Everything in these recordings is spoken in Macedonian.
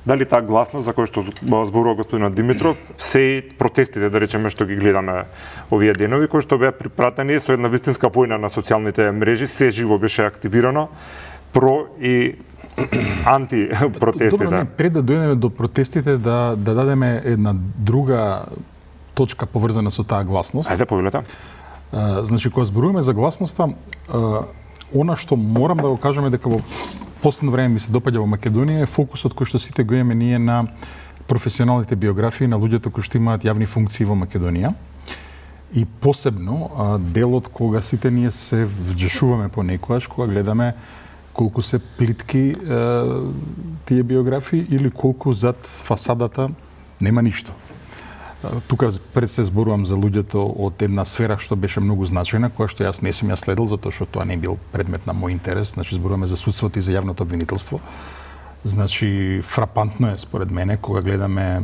Дали таа гласност за која што зборува господинот Димитров, се протестите, да речеме, што ги гледаме овие денови, кои што беа припратени со една вистинска војна на социјалните мрежи, се живо беше активирано про и анти протестите. Добро, пред да дојдеме до протестите, да дадеме една друга точка поврзана со таа гласност. Ајде, повелете. Значи, кога зборуваме за гласноста, она што морам да го кажеме дека во последно време ми се допаѓа во Македонија е фокусот кој што сите го имаме ние на професионалните биографии на луѓето кои што имаат јавни функции во Македонија. И посебно делот кога сите ние се вџешуваме понекогаш кога гледаме колку се плитки тие биографии или колку зад фасадата нема ништо. Тука пред се зборувам за луѓето од една сфера што беше многу значајна, која што јас не сум ја следел затоа што тоа не бил предмет на мој интерес, значи зборуваме за судството и за јавното обвинителство. Значи фрапантно е според мене кога гледаме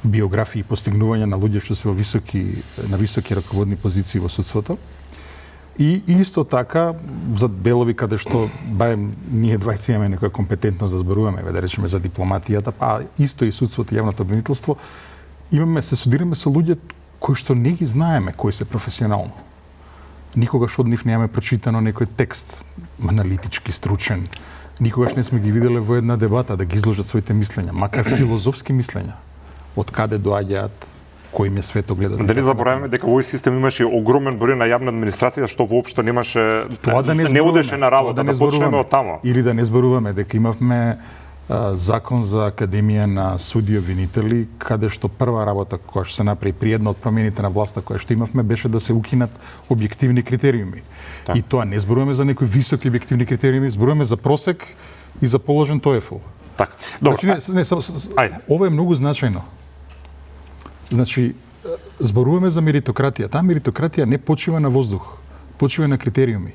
биографии и постигнувања на луѓе што се на високи раководни позиции во судството. И исто така за делови каде што барем ние двајца имаме некоја компетентност да зборуваме, да речеме за дипломатијата, па исто и судството и јавното обвинителство, се судираме со луѓе кои што не ги знаеме кои се професионално. Никогаш од нив немаме прочитано некој текст аналитички, стручен. Никогаш не сме ги виделе во една дебата да ги изложат своите мислења, макар филозофски мислења. Од каде доаѓаат, кој им е светогледот. Дали забораваме дека овој систем имаше огромен број на јавна администрација што воопшто немаше не одеше на работа, да почнеме од тамо. Или да не зборуваме дека имавме закон за академија на суди и обвинители, каде што прва работа која што се направи при една од промените на власта која што имавме беше да се укинат објективни критериуми. И тоа не зборуваме за некои високи објективни критериуми, зборуваме за просек и за положен TOEFL. Така. Добро. Значи, ова е многу значајно. Значи, зборуваме за меритократија. Таа меритократија не почива на воздух, почива на критериуми.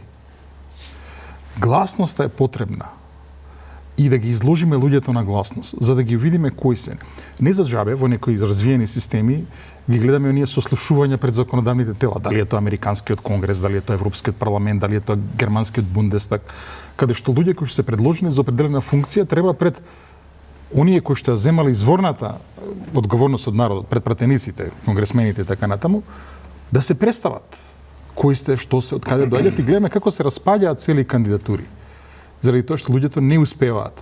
Гласноста е потребна и да ги изложиме луѓето на гласност, за да ги видиме кои се. Не за џабе во некои развиени системи ги гледаме оние сослушувања пред законодавните тела, дали е тоа американскиот конгрес, дали е тоа европскиот парламент, дали е тоа германскиот бундестаг, каде што луѓе кои се предложени за определена функција треба пред оние кои што ја земале изворната одговорност од народот, пред пратениците, конгресмените и така натаму, да се представат кои сте, што се, од каде доаѓаат и гледаме како се распаѓаат цели кандидатури. Заради тоа што луѓето не успеваат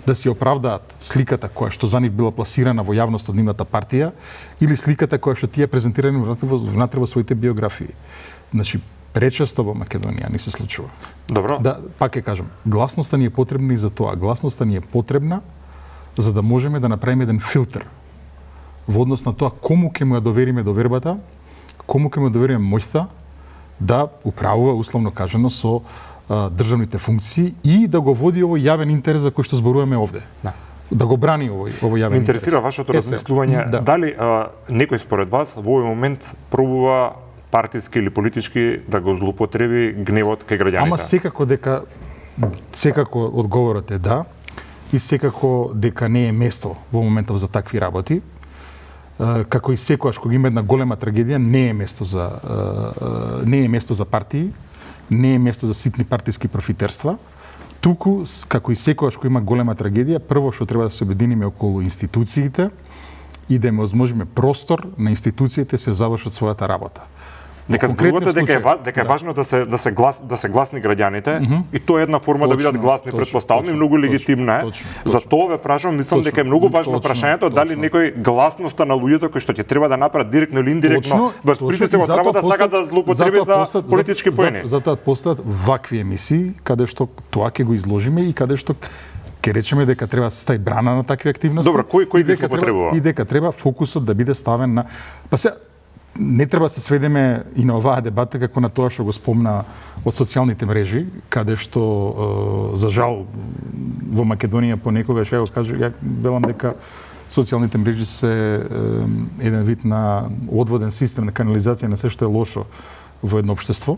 да си оправдаат сликата која што за нив била пласирана во јавност од нивната партија или сликата која што тие презентирани внатре во своите биографии. Значи, пречесто во Македонија не се случува. Добро. Да, пак ќе кажам, гласноста ни е потребна и за тоа. Гласноста ни е потребна за да можеме да направиме еден филтер во однос на тоа кому ќе му ја довериме довербата, кому ќе му ја довериме моќта да управува, условно кажано, со државните функции и да го води овој јавен интерес за кој што зборуваме овде. Да го брани овој јавен интерес. Ме интересира вашето размислување, дали некој според вас во овој момент пробува партиски или политички да го злоупотреби гневот кај граѓаните? Ама секако одговорот е да, и секако дека не е место во моментов за такви работи. Како и секогаш кога има една голема трагедија, не е место за партии, не е место за ситни партиски профитерства. Туку, како и секогаш кога има голема трагедија, прво што треба да се обединиме околу институциите и да им возможиме простор на институциите се завршат својата работа. Дека зборувате дека е важно да се гласни граѓаните и тоа е една форма да бидат гласни, претпоставувам, и многу легитимна е. За тоа ве прашувам, мислам дека е многу важно прашањето дали некој гласноста на луѓето кои што ќе треба да направат директно или индиректно врз притисок од работа сака да злоупотреби за политички поени. Затоа постојат вакви емисии каде што тоа ќе го изложиме и каде што ќе речеме дека треба да се стави брана на такви активности. Добро, кој ги злоупотребува? И дека треба фокусот да биде ставен на не треба да се сведеме и на оваа дебата како на тоа што го спомна од социјалните мрежи, каде што за жал во Македонија понекогаш ја го кажа, ја велам дека социјалните мрежи се еден вид на одводен систем на канализација на се што е лошо во едно општество.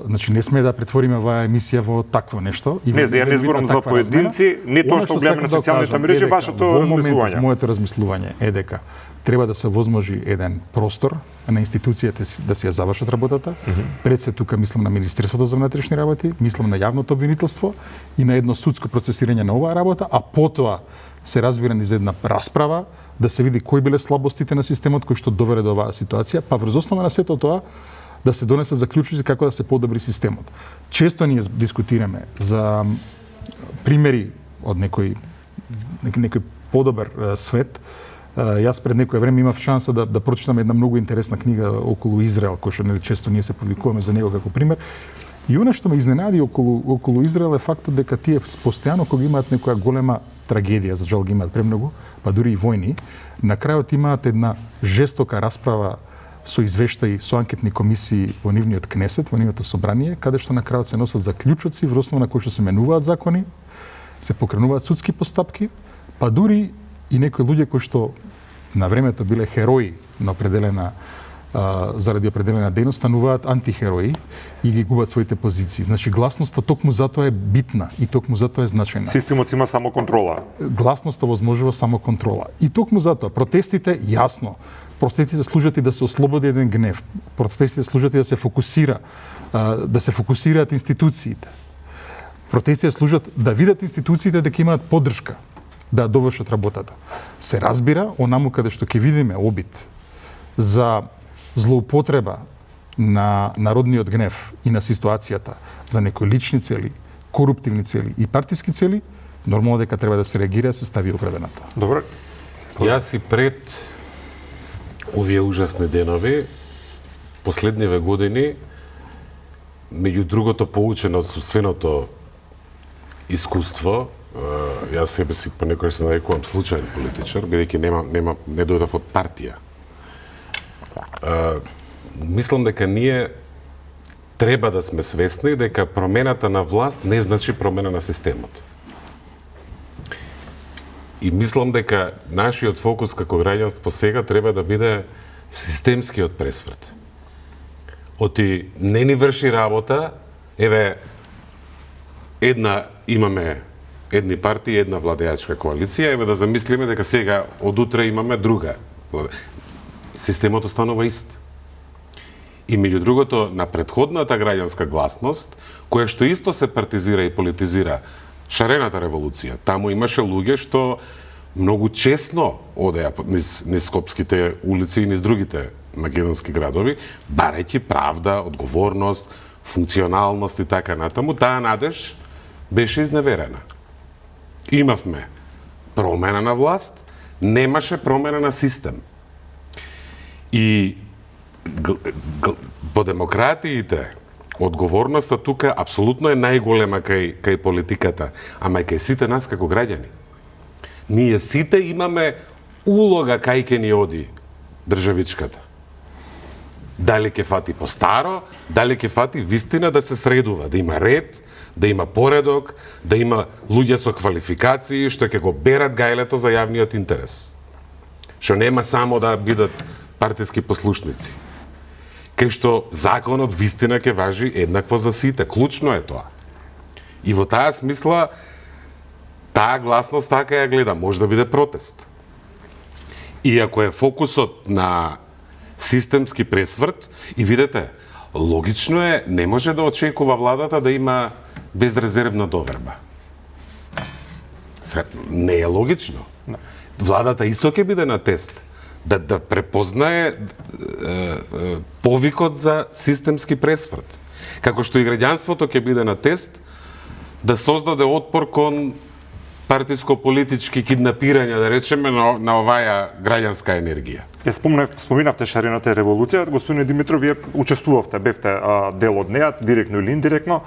Значи не сме да претвориме оваа емисија во такво нешто. Не, ја не зборам за поединци, не тоа што гледаме на социјалните мрежи, вашето размислување. Моето размислување е дека треба да се возможи еден простор на институцијите да си ја завршат работата. Пред се тука мислам на Министерството за внатрешни работи, мислам на јавното обвинителство и на едно судско процесирање на оваа работа, а потоа се разбира низ една расправа да се види кои биле слабостите на системот кои што доведе до оваа ситуација, па врз основа на сето тоа да се донесат заклучоци како да се подобри системот. Често ние дискутираме за примери од некој подобар свет. Јас пред некое време имав шанса да прочитам една многу интересна книга околу Израел, кој што често ние се повикуваме за него како пример. И она што ме изненади околу Израел е фактот дека тие постојано кога имаат некоја голема трагедија, за жал ги имаат премногу, па дури и војни, на крајот имаат една жестока расправа со извештаи, со анкетни комисии во нивниот кнесет, во нивното собрание, каде што на крајот се носат заклучоци врз основа на кои што се менуваат закони, се покренуваат судски постапки, па дури и некои луѓе кои што на времето биле херои на определена заради определена дејност стануваат антихерои и ги губат своите позиции. Значи гласноста токму затоа е битна и токму затоа е значајна. Системот има само контрола. Гласноста возможува само контрола. И токму затоа протестите јасно, протестите служат и да се ослободи еден гнев. Протестите служат и да се фокусираат институциите. Протестите служат да видат институциите дека имаат поддршка да довршат работата. Се разбира, онаму каде што ќе видиме обид за злоупотреба на народниот гнев и на ситуацијата за некои лични цели, коруптивни цели и партиски цели, нормално дека треба да се реагира и се стави оградената. Добре. Јас и пред овие ужасни денови, последниве години, меѓу другото поучено од собственото искуство, јас себе си понекогаш се нарекувам случаен политичар, бидејќи не дојдов од партија. Мислам дека ние треба да сме свесни дека промената на власт не значи промена на системот. И мислам дека нашиот фокус како граѓанство сега треба да биде системскиот пресврт. Оти не ни врши работа, еве имаме едни партии, една владеачка коалиција, еве да замислиме дека сега од утре имаме друга. Системот останува ист. И меѓу другото, на претходната граѓанска гласност, која што исто се партизира и политизира, шарената револуција, таму имаше луѓе што многу честно одеа низ скопските улици и низ другите македонски градови, барајќи правда, одговорност, функционалност и така натаму, таа надеж беше изневерена. Имавме промена на власт, немаше промена на систем. И по демократиите одговорноста тука апсолутно е најголема кај политиката, ама и кај сите нас како граѓани. Ние сите имаме улога кај ќе ни оди државичката. Дали ќе фати по старо, дали ќе фати вистина да се средува, да има ред, да има поредок, да има луѓе со квалификации што ќе го берат гајлето за јавниот интерес. Што нема само да бидат партиски послушници. Кај што законот вистина ќе важи еднакво за сите. Клучно е тоа. И во таа смисла, таа гласност така ја гледа, може да биде протест. И ако е фокусот на системски пресврт, и видете, логично е, не може да очекува владата да има безрезервна доверба. Не е логично. Владата исто ќе биде на тест. Да препознае повикот за системски пресврт. Како што и граѓанството ќе биде на тест да создаде отпор кон партиско-политички киднапирања, да речеме, на оваа граѓанска енергија. Споминавте шарената револуција, господине Димитров, вие учествувавте, бевте дел од неа, директно или индиректно.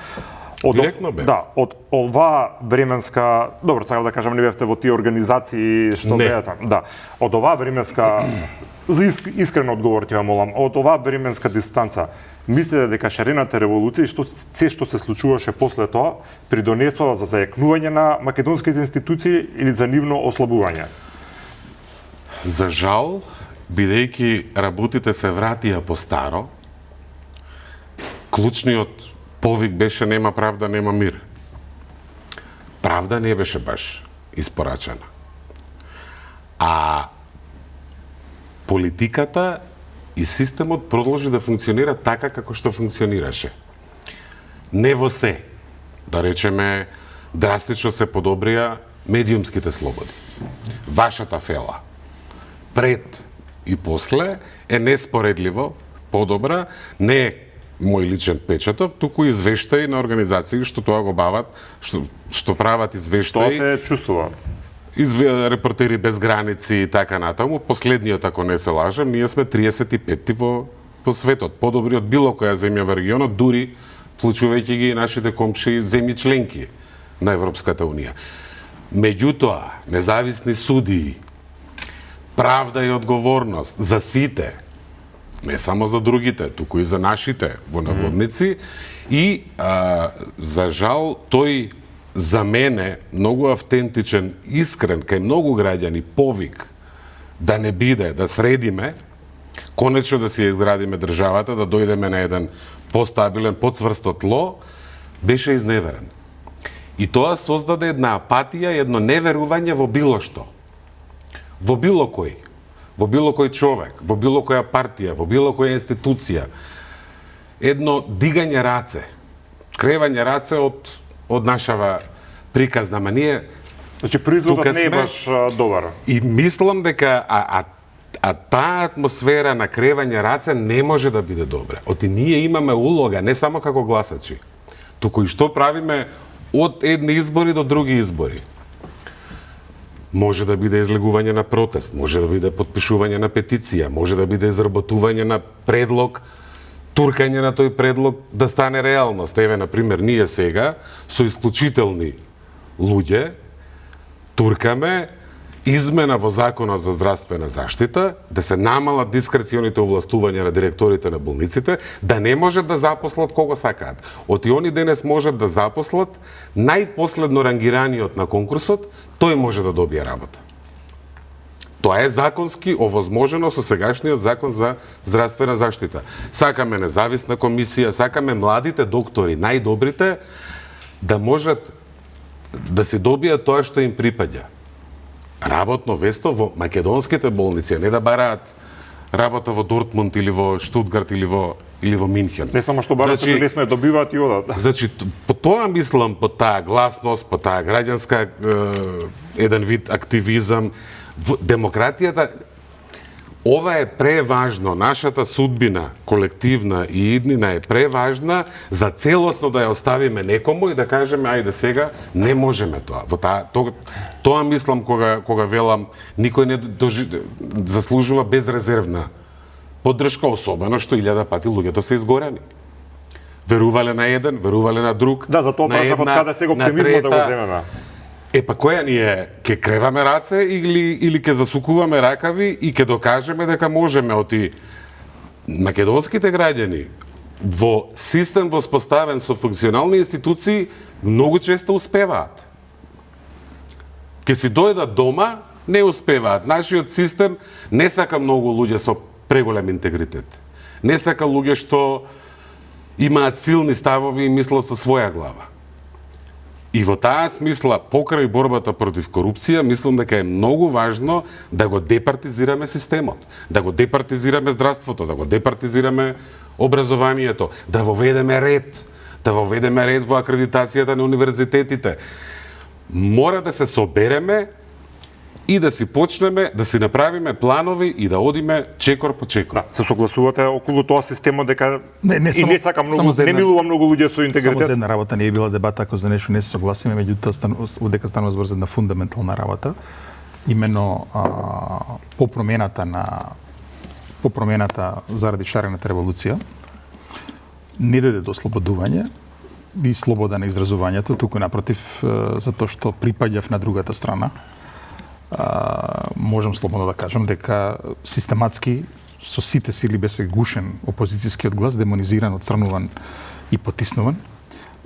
Директно бе. Да, од оваа временска, добро, сакам да кажам, не бевте во тие организации што беа таму. Да, од оваа временска, за искрен одговор ти ја молам, од оваа временска дистанца, мислите дека шарената револуција и се што се случуваше после тоа придонесува за зајакнување на македонските институции или за нивно ослабување? За жал, бидејќи работите се вратија по старо, клучниот повик беше нема правда, нема мир. Правда не беше баш испорачена. А политиката и системот продолжи да функционира така како што функционираше. Не во се, да речеме, драстично се подобрија медиумските слободи. Вашата фела, пред и после, е неспоредливо подобра, не е мој личен печаток, туку извештаи на организации што тоа го бават, што прават извештаи. Тоа се чувствува. Репортери без граници и така натаму. Последниот, ако не се лажам, ние сме 35-ти во светот, подобри од било која земја во регионот, дури вклучувајќи ги и нашите комши земји членки на Европската унија. Меѓутоа, независни судии, правда и одговорност за сите, не само за другите, туку и за нашите во наводници, и за жал тој за мене многу автентичен, искрен кај многу граѓани повик да не биде, да средиме, конечно да си изградиме државата, да дојдеме на еден постабилен, поцврсто тло, беше изневерен. И тоа создаде една апатија, едно неверување во било што. Во било кој човек, во било која партија, во било која институција. Едно дигање раце, кревање раце од нашава приказна, ама ние... Значи, производот не е баш добар. И мислам дека таа атмосфера на кревање раце не може да биде добра. Оти ние имаме улога, не само како гласачи, туку и што правиме од едни избори до други избори. Може да биде излегување на протест, може да биде подпишување на петиција, може да биде изработување на предлог, туркање на тој предлог да стане реалност. Еве, например, ние сега со исклучителни луѓе туркаме измена во Законот за здравствена заштита, да се намалат дискреционите овластувања на директорите на болниците, да не можат да запослат кого сакаат. Оти они денес можат да запослат најпоследно рангираниот на конкурсот, тој може да добие работа. Тоа е законски овозможено со сегашниот закон за здравствена заштита. Сакаме независна комисија, сакаме младите доктори, најдобрите, да можат да се добијат тоа што им припаѓа. Работно место во македонските болници, не да бараат работа во Дортмунд или во Штутгарт или во Минхен. Не само што бараат, значи, лесно ја добиваат и одат. Значи, по тоа мислам, по таа гласност, по таа граѓанска еден вид активизам, демократијата, ова е преважно, нашата судбина, колективна и иднина е преважна за целосно да ја оставиме некому и да кажеме, ајде сега, не можеме тоа. Во тоа мислам кога велам, никој не заслужува безрезервна поддршка, особено што 1000 пати луѓето се изгорени. Верувале на еден, верувале на друг. Да, за тоа прашав од каде сега оптимизмот да го земеме. Па која ние ќе креваме раце или ќе засукуваме ракави и ќе докажеме дека можеме? Оти македонските граѓани во систем воспоставен со функционални институции многу често успеваат. Ќе си дојдат дома, не успеваат. Нашиот систем не сака многу луѓе со преголем интегритет. Не сака луѓе што имаат силни ставови и мислат со своја глава. И во таа смисла, покрај борбата против корупција, мислам дека е многу важно да го департизираме системот, да го департизираме здравството, да го департизираме образованието, да воведеме ред во акредитацијата на универзитетите. Мора да се собереме и да си почнеме, да си направиме планови и да одиме чекор по чекор. Да, се согласувате околу тоа системот дека не сака многу, не милува многу луѓе со интегритет? Само за една работа не е била дебата, ако за нешто не се согласиме, меѓутоа дека станува збор за една фундаментална работа, имено по промената заради шарената револуција, не даде до слободување и слобода на изразувањето, туку напротив, затоа што припаѓав на другата страна. Можам слободно да кажам дека систематски со сите сили беше гушен опозицијскиот глас, демонизиран, отцрнуван и потиснуван.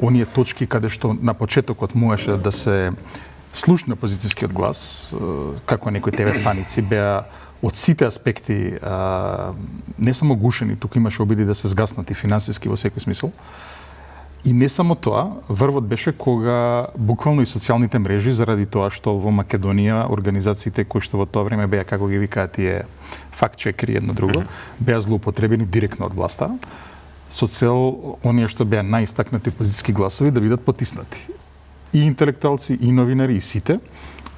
Оние точки каде што на почетокот можеше да се слушне опозицијскиот глас, како некои ТВ станици, беа од сите аспекти не само гушени, туку имаше обиди да се згаснат и финансиски во секој смисол. И не само тоа, врвот беше кога буквално и социјалните мрежи, заради тоа што во Македонија организациите кои што во тоа време беа, како ги викаат тие факт-чекери едно друго, беа злоупотребени директно од власта, со цел оние што беа најистакнати опозициски гласови да бидат потиснати. И интелектуалци, и новинари, и сите,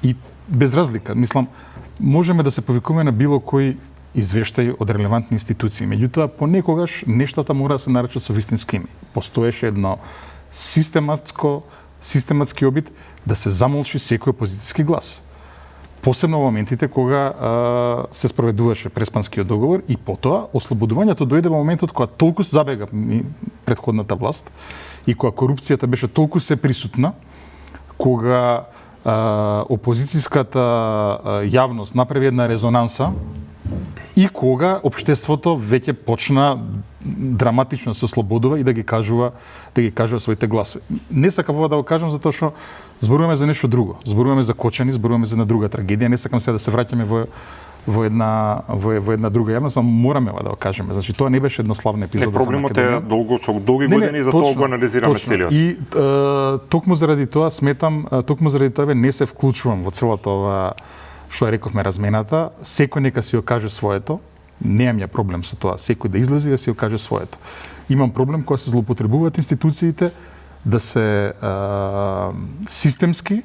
и без разлика. Мислам, можеме да се повикуваме на било кој извештај од релевантни институции. Меѓутоа, понекогаш нештата мора да се наречат со вистинско име. Постоеше едно систематски обид да се замолчи секој опозициски глас. Посебно во моментите кога се спроведуваше преспанскиот договор и потоа ослободувањето дојде во моментот кога толку забега претходната власт и кога корупцијата беше толку се присутна, кога опозицијската јавност направи една резонанса и кога општеството веќе почна драматично се ослободува и да ги кажува своите гласови. Не сакам ова да го кажам затоа што зборуваме за нешто друго. Зборуваме за Кочани, зборуваме за една друга трагедија. Не сакам сега да се враќаме во една друга јавност, но мораме да го кажеме. Значи тоа не беше една славна епизода. Не, проблемот е долги години, за тоа го анализираме целиот. И токму заради тоа сметам, не се вклучувам во целата ова што рековме размената. Секој нека си го каже своето. Немам ја проблем со тоа. Секој да излезе и да си го каже своето. Имам проблем кога се злоупотребуваат институциите да се системски,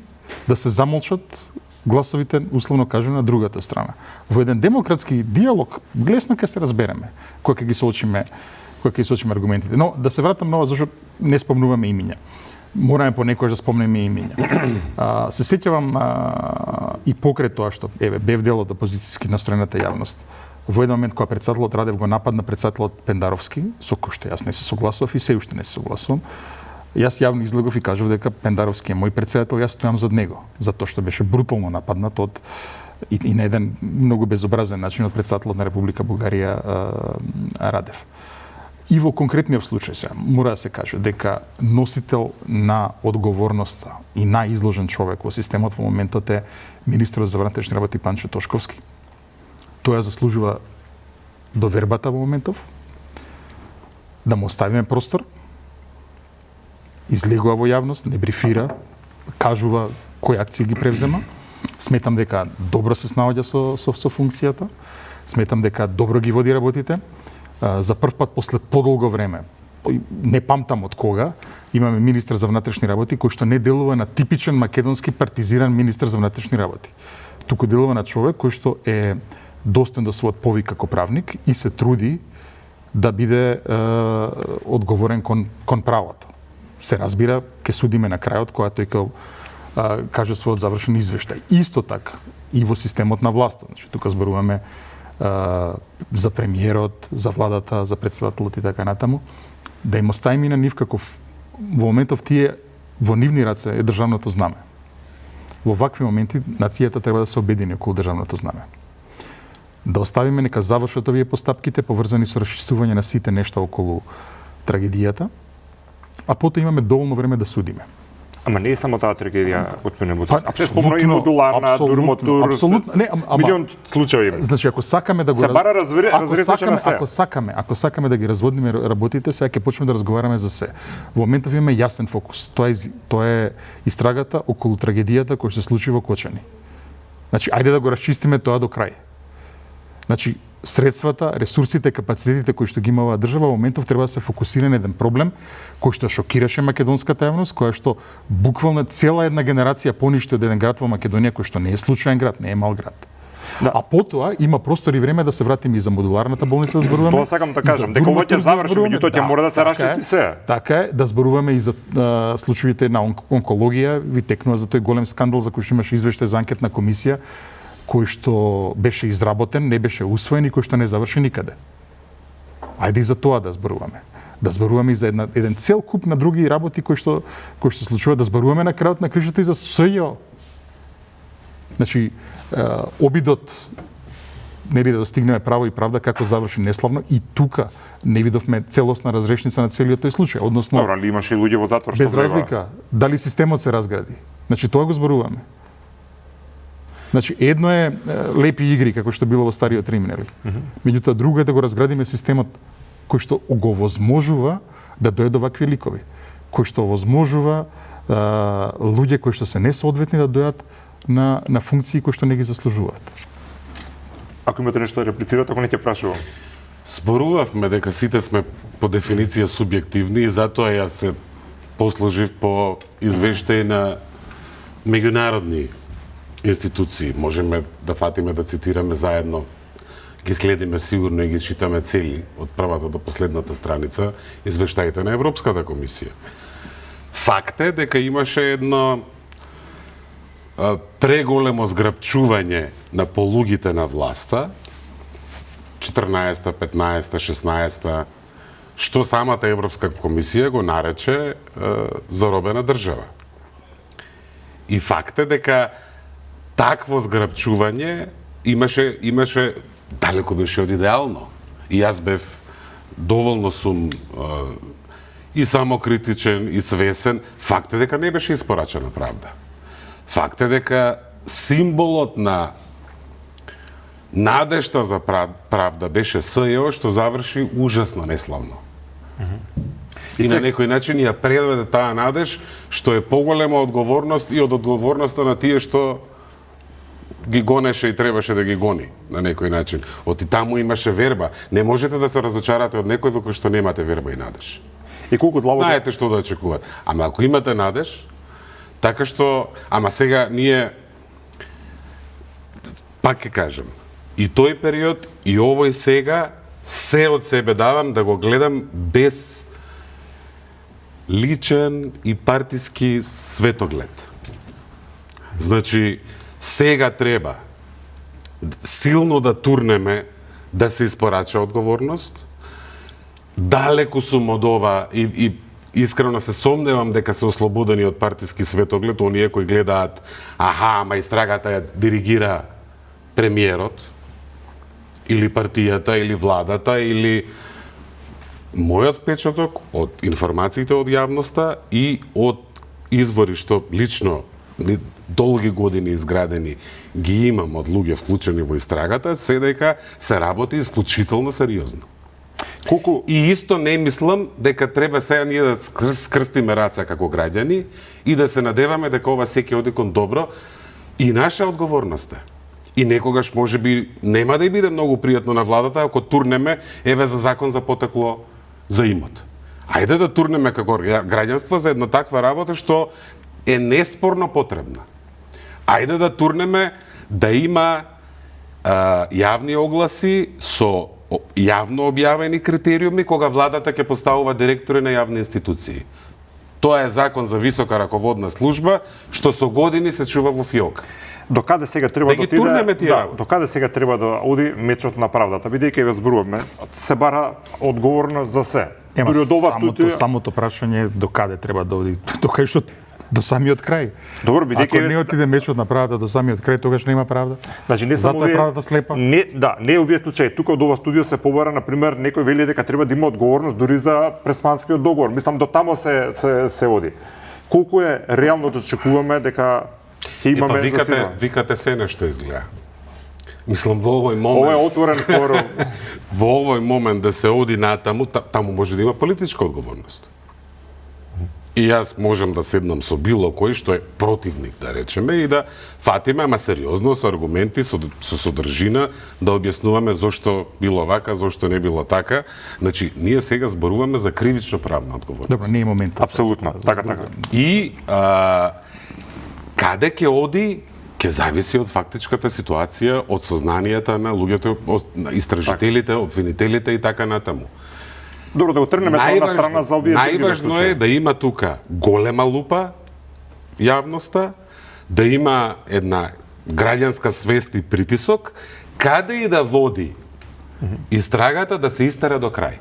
да се замолчат гласовите, условно кажано, на другата страна. Во еден демократски диалог, лесно ќе се разбереме кога ќе ги соочиме аргументите. Но да се вратам на ова, зашто не спомнуваме имиња. Мораме понекогаш да спомнеме имиња. Се сеќавам и покрај тоа што бев дел од опозицијски настроената јавност. Во еден момент кога председателот Радев го нападна председателот Пендаровски, со кој што јас не се согласував и се уште не се согласувам, јас јавно излегов и кажав дека Пендаровски е мој председател, јас стојам зад него, затоа што беше брутално нападнат и на еден многу безобразен начин од председателот на Република Бугарија Радев. И во конкретниот случај сега мора да се каже дека носител на одговорноста и најизложен човек во системот во моментот е министерот за внатрешни работи Панчо Тошковски. Тој заслужува довербата во моментов, да му оставиме простор, излегува во јавност, не брифира, кажува кои акции ги превзема. Сметам дека добро се снаоѓа со функцијата, сметам дека добро ги води работите. За прв пат после подолго време, не памтам од кога, имаме министер за внатрешни работи кој што не делува на типичен македонски партизиран министер за внатрешни работи. Туку делува на човек кој што е достоен до својот повик како правник и се труди да биде одговорен кон правото. Се разбира, ќе судиме на крајот кога тој ќе каже својот завршен извештај. Исто така и во системот на власта. Значи тука зборуваме за премиерот, за владата, за председателот и така натаму, да им оставиме на нив како во моментов тие во нивни раце е државното знаме. Во вакви моменти нацијата треба да се обедини околу државното знаме. Да оставиме нека завршат овие постапките поврзани со расчистување на сите нешта околу трагедијата, а потоа имаме доволно време да судиме. Ама не е само таа трагедија, господине Буцевски. А се спомна и модуларна, Дурмотур, милион случаи. Значи, ако сакаме да го се бара разрешеше на се. Ако сакаме да ги разводниме работите, сега ќе почнеме да разговараме за се. Во моментов имаме јасен фокус. Тоа е истрагата околу трагедијата која се случи во Кочани. Значи, ајде да го расчистиме тоа до крај. Значи, средствата, ресурсите, капацитетите кои што ги има оваа држава во моментов треба да се фокусира на еден проблем кој што шокираше македонската јавност, која што буквално цела една генерација поништи од еден град во Македонија кој што не е случаен град, не е мал град. Да. А потоа има простор и време да се вратиме и за модуларната болница да зборуваме. Тоа сакам да кажам, дека ова ќе заврши, меѓутоа ќе мора да се расчисти се. Така е, да зборуваме и за случаите на онкологија, ви текнува за тој голем скандал за кој што имаше извештај за анкетна комисија кој што беше изработен, не беше усвоен и кој што не заврши никаде. Ајде и за тоа да зборуваме. Да зборуваме и за еден цел куп на други работи кои што се случува, да зборуваме на крајот на кришата и за СЈО. Значи, обидот не би да достигнеме право и правда како заврши неславно и тука не видовме целосна разрешница на целиот тој случај, односно добро, али имаше и луѓе во затвор што без разлика дали системот се разгради. Значи тоа го зборуваме. Значи едно е лепи игри како што било во стариот Рим, нели? Меѓутоа друго е да го разградиме системот кој што го возможува да дојде до вакви ликови, кој што овозможува луѓе кои што се несоодветни да дојат на функции кои што не ги заслужуваат. Ако имате нешто да реплицирате, ако не ќе прашувам. Зборувавме дека сите сме по дефиниција субјективни и затоа ја се послужив по извештаи на меѓународни институции. Можеме да фатиме да цитираме заедно, ги следиме сигурно и ги читаме цели од првата до последната страница извештаите на Европската комисија. Факт е дека имаше едно преголемо зграпчување на полугите на власта 14-та, 15-та, 16-та, што самата Европска комисија го нарече заробена држава. И факт е дека такво зграпчување имаше далеко беше од идеално. И јас бев доволно сум и самокритичен и свесен. Факт е дека не беше испорачена правда. Факт е дека символот на надежта за правда беше СЈО, што заврши ужасно неславно. И на некој начин ја предведе таа надеж, што е поголема одговорност и од одговорноста на тие што ги гонеше и требаше да ги гони на некој начин. Оти таму имаше верба. Не можете да се разочарате од некој во кој што немате верба и надеж. И колку длабоко знаете што да очекувате. Ама ако имате надеж, така што, ама сега ние пак ќе кажем, и тој период и овој сега се од себе давам да го гледам без личен и партиски светоглед. Значи, сега треба силно да турнеме да се испорача одговорност. Далеку сум од ова и искрено се сомневам дека се ослободени од партиски светоглед оние кои гледаат ама истрагата ја диригира премиерот или партијата или владата или мојот впечаток од информациите од јавноста и од извори што лично долги години изградени ги имам од луѓе вклучени во истрагата, се дека се работи исклучително сериозно. Колку И исто не мислам дека треба сега ние да скрстиме раца како граѓани и да се надеваме дека ова се ќе оди кон добро и наша одговорност е. И некогаш можеби нема да и биде многу пријатно на владата ако турнеме еве за закон за потекло за имот. Ајде да турнеме како граѓанство за една таква работа што е неспорно потребна. Ајде да турнеме да има јавни огласи со јавно објавени критериуми кога владата ќе поставува директори на јавни институции. Тоа е закон за висока раководна служба што со години се чува во фиок. Докаде сега треба да турнеме тие работи. Докаде сега треба да оди мечот на правдата, бидејќи ве зборуваме, се бара одговорност за се. Самото прашање докаде треба да оди, докаде што до самиот крај. Добро, бидејќи ако не отиде мечот на правдата до самиот крај, тогаш нема правда. Значи не само затоа правдата слепа. Не е овие случаи. Тука од ова студио се побара на пример некој вели дека треба да има одговорност дури за Преспанскиот договор. Мислам до таму се оди. Колку е реално да очекуваме дека ќе имаме викате се нешто изгледа. Мислам во овој момент. Ова е отворен форум. Во овој момент да се оди натаму, таму може да има политичка одговорност. И јас можам да седнам со било кој што е противник, да речеме, и да фатиме, ама сериозно, со аргументи, со содржина, да објаснуваме зошто било вака, зошто не било така. Значи, ние сега зборуваме за кривично правна одговорност. Добро, не е моментот. Апсолутно, така. И каде ќе оди, ќе зависи од фактичката ситуација, од сознанијата на луѓето, на истражителите, обвинителите и така натаму. Добро, да го тргнеме тоа на страна за овие. Најважно е да има тука голема лупа јавноста, да има една граѓанска свест и притисок, каде и да води истрагата да се истера до крај.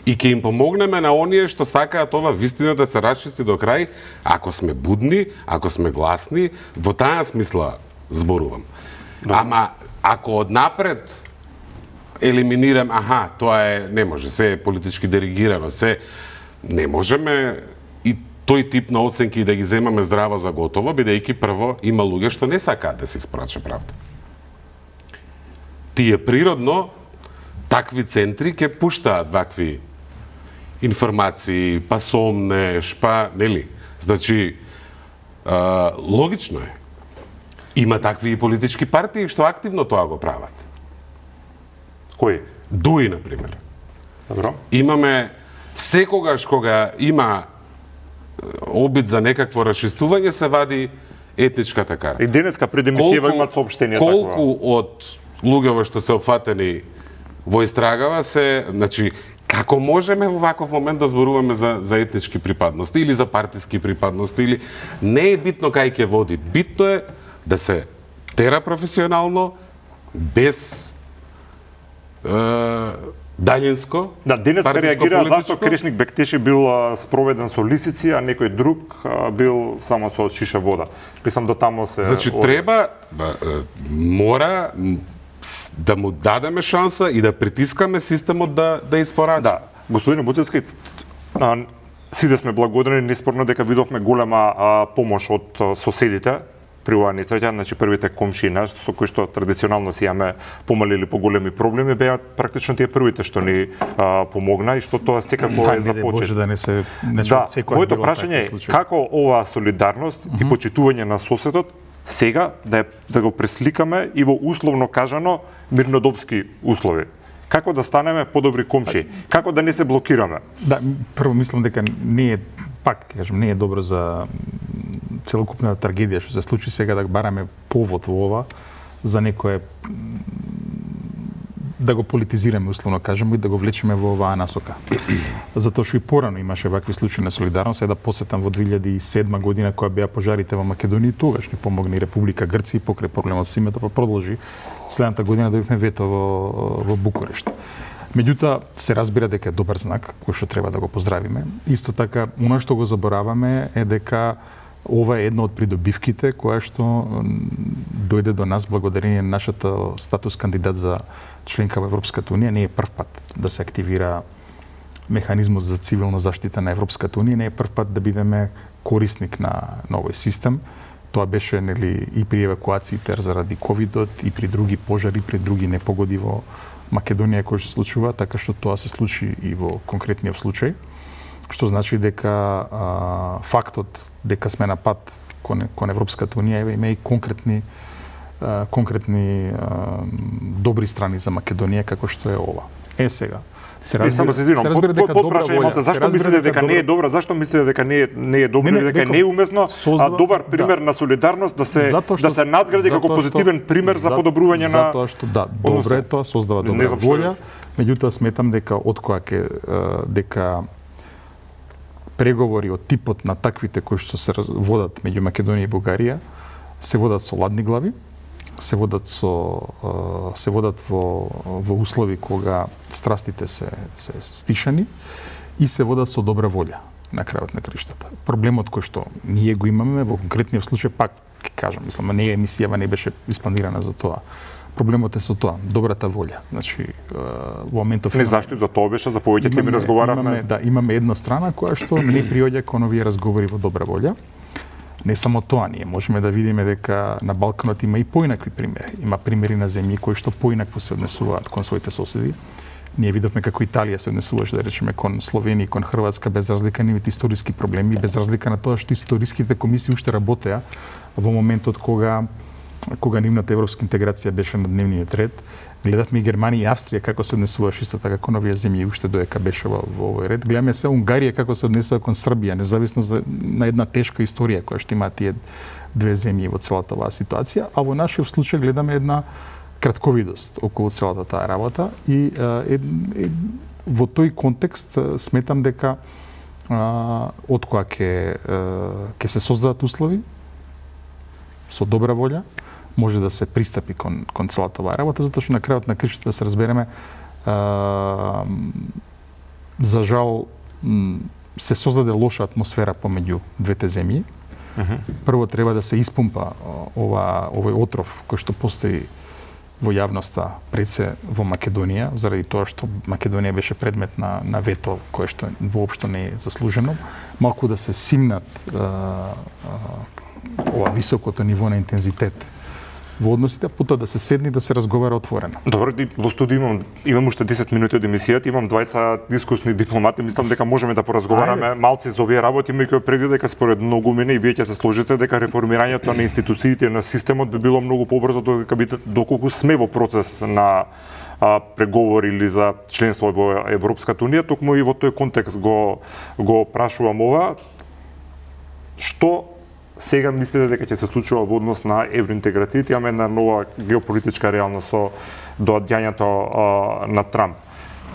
И ќе им помогнеме на оние што сакаат ова вистина да се расчисти до крај, ако сме будни, ако сме гласни, во таа смисла зборувам. Ама ако однапред елиминирам, тоа не може, се е политички диригирано, се не можеме и тој тип на оценки да ги земаме здраво за готово, бидејќи прво има луѓе што не сакаат да се испрача правда. Тие природно такви центри ќе пуштаат вакви информации, па сомнеш, па, нели? Значи, логично е. Има такви и политички партии што активно тоа го прават. Кои? ДУИ, например. Добро. Имаме секогаш кога има обид за некакво расчистување, се вади етничката карта. И денеска пред емисијава имат соопштение такова. Колку од луѓето што се опфатени во истрагава се, значи, како можеме во ваков момент да зборуваме за етнички припадности или за партиски припадности, или не е битно кај ќе води. Битно е да се тера професионално, без далинско. Да, денес реагира зашто Крешник Бектеши бил спроведен со лисици, а некој друг бил само со шиша вода. Мислам до тамо се... Значи треба, мора да му дадеме шанса и да притискаме системот да испорача. Да, господин Буцевски, сите сме благодарни, неспорно дека видовме голема помош од соседите при оваа несреќа, значи првите комшии наши со кои што традиционално си имаме помали или поголеми проблеми, беа практично тие првите што ни помогна и што тоа секако е започет. Може да не се да, моето прашање е како оваа солидарност и почитување на соседот сега да го пресликаме и во условно кажано мирнодопски услови. Како да станеме подобри комшии? Како да не се блокираме? Да, прво мислам дека не е, пак кажам, не е добро за целокупната трагедија што се случи сега да бараме повод во ова за некое да го политизираме, условно кажемо, и да го влечеме во оваа насока. Затоа што и порано имаше вакви случаи на солидарност, да подсетам во 2007 година кога беа пожарите во Македонија, тогаш ни помогна и Република Грција покрај проблемот со името, па продолжи следната година добивме вето во Букурешт. Меѓутоа, се разбира дека е добар знак, кој што треба да го поздравиме. Исто така, она што го забораваме е дека ова е една од придобивките која што дојде до нас благодарение на нашата статус кандидат за членка во Европската унија. Не е прв пат да се активира механизмот за цивилна заштита на Европската унија, не е прв пат да бидеме корисник на овој систем. Тоа беше нели и при евакуациите заради ковидот, и при други пожари, при други непогоди во Македонија кои се случува, така што тоа се случи и во конкретниот случај. Што значи дека фактот дека сме на пат кон Европската унија има и конкретни добри страни за Македонија како што е ова. Сега се разбира дека добра волја. Зашто мислите дека не е добра? Зашто мислите дека не е добро или дека не е уместно? Добар пример на солидарност да се надгради како позитивен пример за подобрување на... Затоа што да, добро е тоа, создава добра волја. Меѓутоа сметам дека откоја дека преговори од типот на таквите кои што се водат меѓу Македонија и Бугарија се водат со ладни глави, се водат во услови кога страстите се стишани и се водат со добра волја на крајот на криштата. Проблемот кој што ние го имаме во конкретниот случај, пак ќе кажам, мислам, не емисијава не беше испланирана за тоа. Проблемот е со тоа, добрата волја. Значи, во моментов... Не зашто за тоа беше, за повеќе теми разговараме. Имаме една страна која што не приоѓа кон овие разговори во добра волја. Не само тоа, ние можеме да видиме дека на Балканот има и поинакви примери. Има примери на земји кои што поинакво се однесуваат кон своите соседи. Ние видовме како Италија се однесуваше, да речеме, кон Словенија и кон Хрватска, без разлика на нивните историски проблеми, без разлика на тоа што историските комисии уште работеа во моментот кога нивната европска интеграција беше на дневниот ред. Гледавме и Германија и Австрија како се однесуваше исто така кон овие земји уште додека беше во овој ред. Гледаме се Унгарија како се однесува кон Србија, независно на една тешка историја која што има тие две земји во целата оваа ситуација, а во нашиот случај гледаме една кратковидост околу целата таа работа и во тој контекст сметам дека откоја ќе се создадат услови со добра волја, може да се пристапи кон целата оваа работа, затоа што на крајот на криштата да се разбереме, за жал се создаде лоша атмосфера помеѓу двете земји. Прво треба да се испумпа овој отров кој што постои во јавноста пред се во Македонија, заради тоа што Македонија беше предмет на вето кое што воопшто не е заслужено. Малку да се симнат ова високото ниво на интензитет во односите, пута да се седне и да се разговара отворено. Добро, во студио имам уште 10 минути од емисијата, имам двајца дискусни дипломати, мислам дека можеме да поразговараме малце за овие работи, имајќи предвид дека според многу мене и вие ќе се сложите дека реформирањето на институциите на системот би било многу побрзо доколку сме во процес на преговори или за членство во Европската унија, токму и во тој контекст го прашувам ова. Што сега мислите дека ќе се случува во однос на евроинтеграцијата? Имаме една нова геополитичка реалност со доаѓањето на Трамп.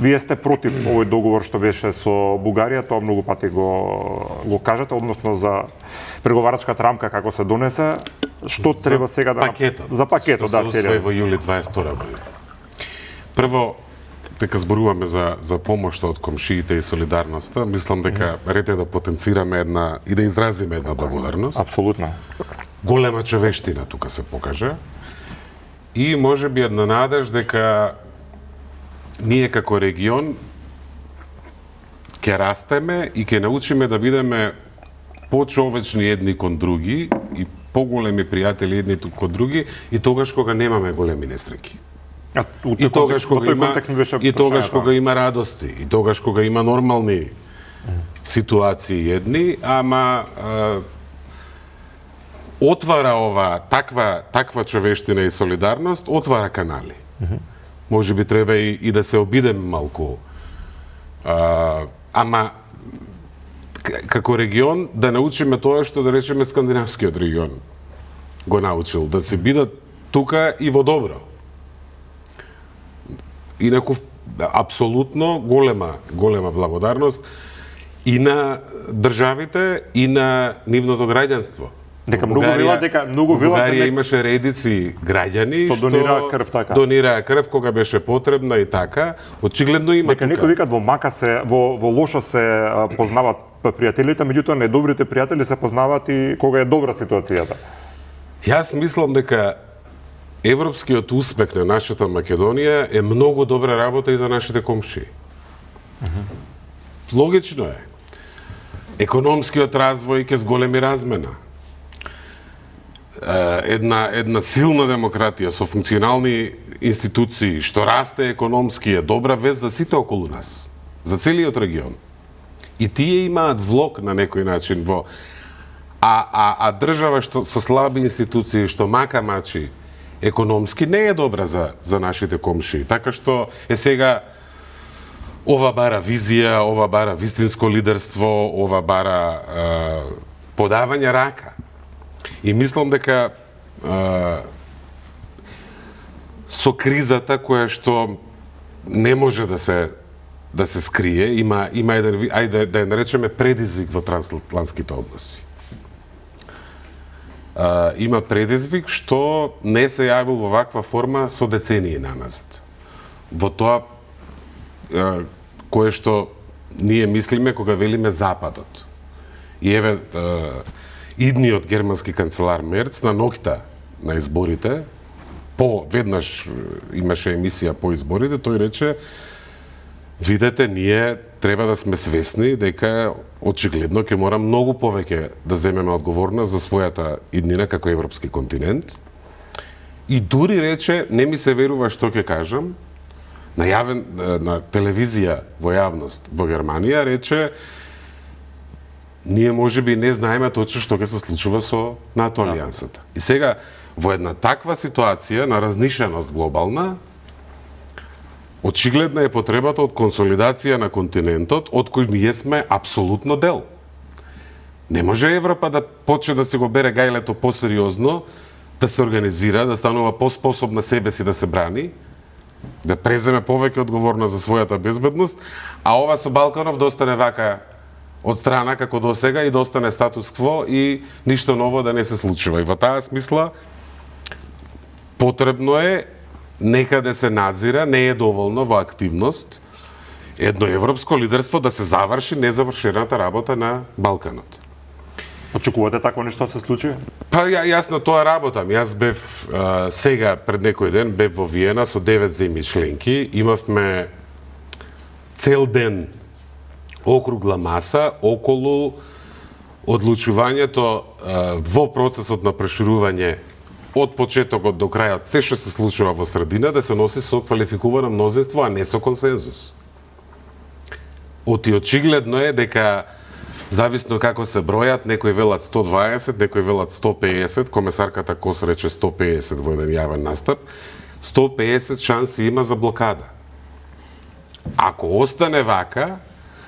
Вие сте против овој договор што беше со Бугарија, тоа многу пати го кажете, односно за преговарачката рамка како се донесе. Што треба сега да за пакетот, да, целиот во јули 22 година. Прво, дека зборуваме за помошта од комшиите и солидарноста, мислам дека ред е да потенцираме една и да изразиме една благодарност. Апсолутно. Голема човештина тука се покажа. И можеби една надеж дека ние како регион ќе растеме и ќе научиме да бидеме почовечни едни кон други и поголеми пријатели едни кон други и тогаш кога немаме големи несреќи. И тогаш кога има радости, и тогаш кога има нормални ситуации едни, ама отвара ова таква човештина и солидарност, отвара канали. Може би треба и да се обидеме малку. Ама како регион да научиме тоа што да речеме скандинавскиот регион го научил, да се бидат тука и во добро. Инаку апсолутно голема благодарност и на државите и на нивното граѓанство. Дека многу Бугарија имаше редици граѓани што донираа крв, така. Донираа крв кога беше потребна и така. Очигледно има дека некои викат во лошо се познават пријателите, меѓутоа недобрите пријатели се познаваат и кога е добра ситуацијата. Јас мислам дека европскиот успех на нашата Македонија е многу добра работа и за нашите комшии. Логично е. Економскиот развој ќе зголеми размена. Една силна демократија со функционални институции што расте економски е добра вест за сите околу нас, за целиот регион. И тие имаат влог на некој начин во а држава што со слаби институции што мака мачи економски не е добра за нашите комшии. Така што е сега ова бара визија, ова бара вистинско лидерство, ова бара подавање рака. И мислам дека со кризата која што не може да се скрие, има еден, ајде да ја наречеме предизвик во трансатлантските односи. Има предизвик што не се јавил во ваква форма со децении наназад. Во тоа кое што ние мислиме кога велиме Западот. И еве идниот германски канцелар Мерц на ноќта на изборите, веднаш имаше емисија по изборите, тој рече: видете, ние треба да сме свесни дека очигледно ќе мора многу повеќе да земеме одговорност за својата иднина како европски континент. И дури рече, не ми се верува што ќе кажам, на телевизија во јавност во Германија рече: ние можеби не знаеме точно што ќе се случува со НАТО алијансата. И сега во една таква ситуација на разнишеност глобална, очигледна е потребата од консолидација на континентот, од кој ние сме апсолутно дел. Не може Европа да почне да се го бере гајлето посериозно, да се организира, да станува поспособна себе си да се брани, да преземе повеќе одговорност за својата безбедност, а ова со Балканов да остане вака од страна како до сега и да остане статус кво и ништо ново да не се случува. И во таа смисла потребно е некаде се назира, не е доволно во активност едно европско лидерство да се заврши незавршената работа на Балканот. Очекувате такво нешто да се случи? Па јас на тоа работам. Јас бев сега пред некој ден бев во Виена со 9 земји членки. Имавме цел ден округла маса околу одлучувањето во процесот на проширување од почетокот до крајот се што се случува во средина да се носи со квалификувано мнозинство, а не со консензус. Очигледно е дека зависно како се бројат, некои велат 120, некои велат 150, комесарката Кос рече 150 во еден јавен настап, 150 шанси има за блокада. Ако остане вака,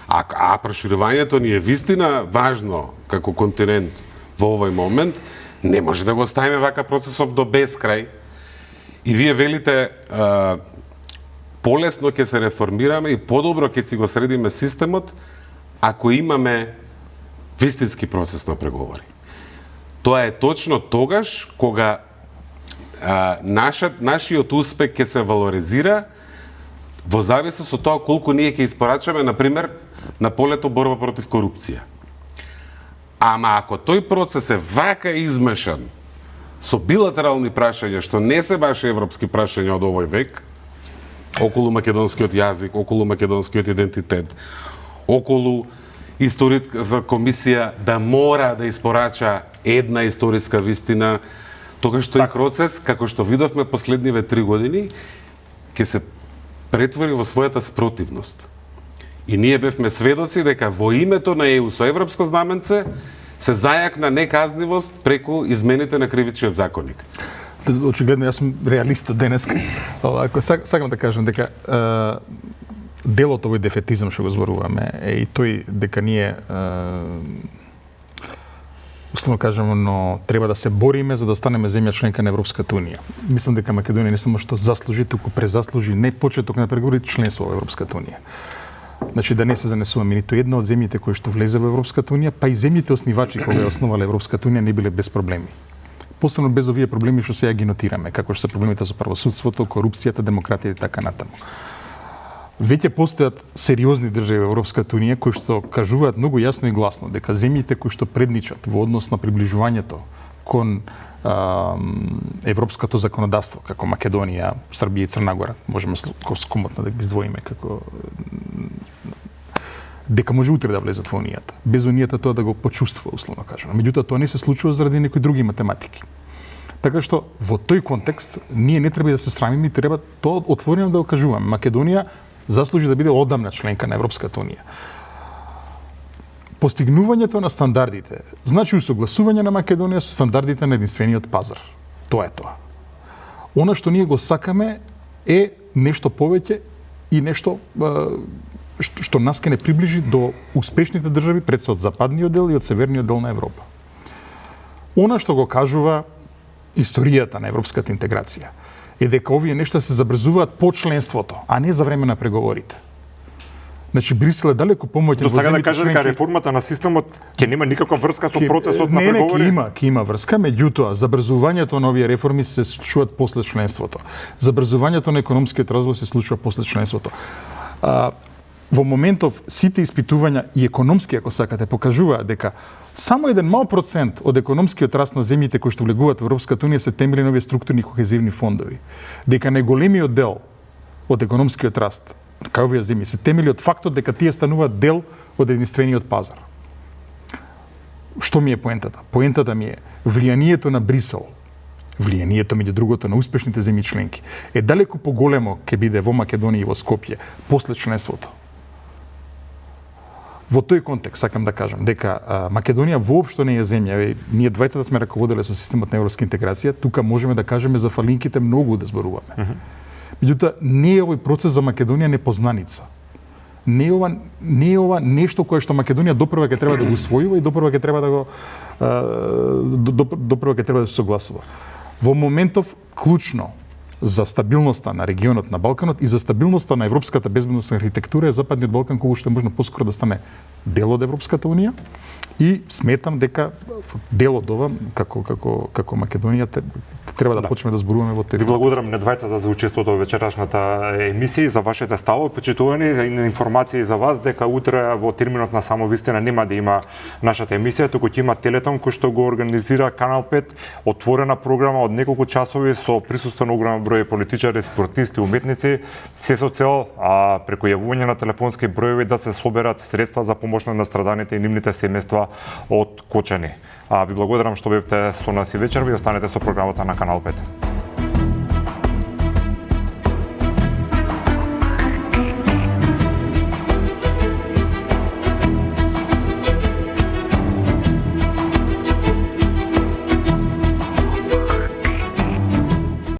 а проширувањето ни е вистина важно како континент во овој момент, не може да го оставиме вака процесов до бескрај. И вие велите полесно ќе се реформираме и подобро ќе си го средиме системот ако имаме вистински процес на преговори. Тоа е точно тогаш кога нашиот успех ќе се валоризира во зависност од тоа колку ние ќе испорачаме, например, на полето борба против корупција. Ама ако тој процес е вака измешан со билатерални прашања, што не се баш европски прашања од овој век, околу македонскиот јазик, околу македонскиот идентитет, околу историска комисија да мора да испорача една историска вистина, тогаш тој процес, како што видовме последниве 3 години, ќе се претвори во својата спротивност. И ние бевме сведоци дека во името на ЕУ со европско знаменце се зајакна неказнивост преку измените на кривичниот законник. Очигледно, јас сум реалист денеска. Ако сакам да кажам дека дел од овој дефетизам што го зборуваме е и тој дека ние условно кажемо, но треба да се бориме за да станеме земја членка на Европската унија. Мислам дека Македонија не само што заслужи, туку презаслужи не почеток на преговори, членство во Европската унија. Значи да не се занесуваме ниту една од земјите кои што влезе во Европската унија, па и земјите основачи кога ја основале Европската унија не биле без проблеми. Посебно без овие проблеми што сега ги нотираме, како што се проблемите со правосудството, корупцијата, демократија и така натаму. Веќе постојат сериозни држави во Европската унија кои што кажуваат многу јасно и гласно дека земјите кои што предничат во однос на приближувањето кон европското законодавство, како Македонија, Србија и Црна Гора, можеме скомотно да ги издвоиме како дека може утре да влезат во унијата. Без унијата тоа да го почувствува, условно кажано. Меѓутоа тоа не се случува заради некои други математики. Така што во тој контекст ние не треба да се срамиме и треба тоа отворено да го кажуваме. Македонија заслужи да биде одамна членка на Европската унија. Постигнувањето на стандардите значи усогласување на Македонија со стандардите на единствениот пазар. Тоа е тоа. Она што ние го сакаме е нешто повеќе и нешто што нас ке не приближи до успешните држави пред се од западниот дел и од северниот дел на Европа. Она што го кажува историјата на европската интеграција е дека овие нешта се забрзуваат по членството, а не за време на преговорите. Значи Брисел е далеку помоќен во земјите. Да кажа дека реформата на системот ќе нема никаква врска со процесот на преговори? Не, ќе има врска, меѓутоа забрзувањето на овие реформи се случуваат после членството. Забрзувањето на економскиот развој се случува после членството. Во моментов сите испитувања и економски, ако сакате, покажуваат дека само еден мал процент од економскиот раст на земјите кои што влегуваат во Европската унија се темели на овие структурни кохезивни фондови. Дека најголемиот дел од економскиот раст кај овие земји се темели од фактот дека тие стануваат дел од единствениот пазар. Што ми е поентата? Поентата ми е влијанието на Брисел, влијанието меѓу другото на успешните земји членки е далеку поголемо ќе биде во Македонија и во Скопје после членството. Во тој контекст сакам да кажам дека Македонија воопшто не е земја, ние двајцата сме раководеле со системот на европска интеграција, тука можеме да кажеме за фалинките многу да зборуваме. Меѓутоа, не е овој процес за Македонија непознаница. Не е ова нешто кое што Македонија допрва ќе треба да го усвојува и допрва ќе треба да го допрва ќе треба да се согласува. Во моментов клучно за стабилноста на регионот на Балканот и за стабилноста на европската безбедносна архитектура е Западниот Балкан колку што можно поскоро да стане дел од Европската унија и сметам дека дел од ова како Македонија треба да почнеме да зборуваме во тој. Ви благодарам на двајцата за учеството во вечерашната емисија и за вашите ставови, почитувани и информации за вас дека утре во терминот на Само вистина нема да има нашата емисија, туку ќе има Телетон кој што го организира Канал 5, отворена програма од неколку часови со присуство на огромен број политичари, спортисти, уметници, се со цел преку јавување на телефонски броеви да се соберат средства за помош на настраданите и нивните семејства од Кочани. Ви благодарам што бевте со нас и вечерва и останете со програмата на Канал 5.